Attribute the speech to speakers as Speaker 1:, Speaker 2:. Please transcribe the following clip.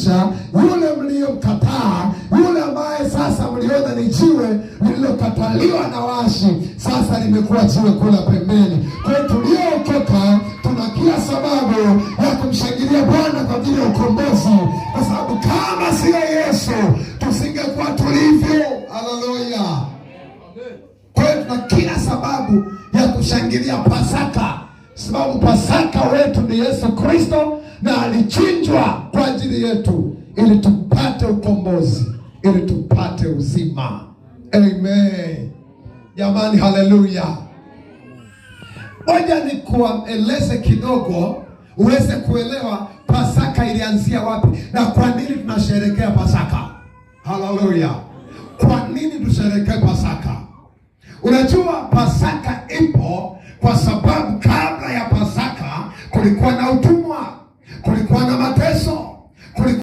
Speaker 1: kumaanisha yule mliyomkataa, yule ambaye sasa mliona ni jiwe lililokataliwa na waashi, sasa limekuwa jiwe kula pembeni. Kwa hiyo tuliokoka tuna kila sababu ya kumshangilia Bwana kwa ajili ya ukombozi, kwa sababu kama sio Yesu tusingekuwa tulivyo. Haleluya! Kwa hiyo tuna kila sababu ya kushangilia Pasaka, sababu Pasaka wetu ni Yesu Kristo, na alichinjwa kwa ajili yetu ili tupate ukombozi, ili tupate uzima. Amen. Jamani, haleluya. Ngoja nikueleze kidogo uweze kuelewa Pasaka ilianzia wapi na kwa nini tunasherehekea Pasaka. Haleluya. Kwa nini tusherehekee Pasaka? Unajua Pasaka ipo kwa sababu kabla ya Pasaka kulikuwa na utumwa, kulikuwa na mateso,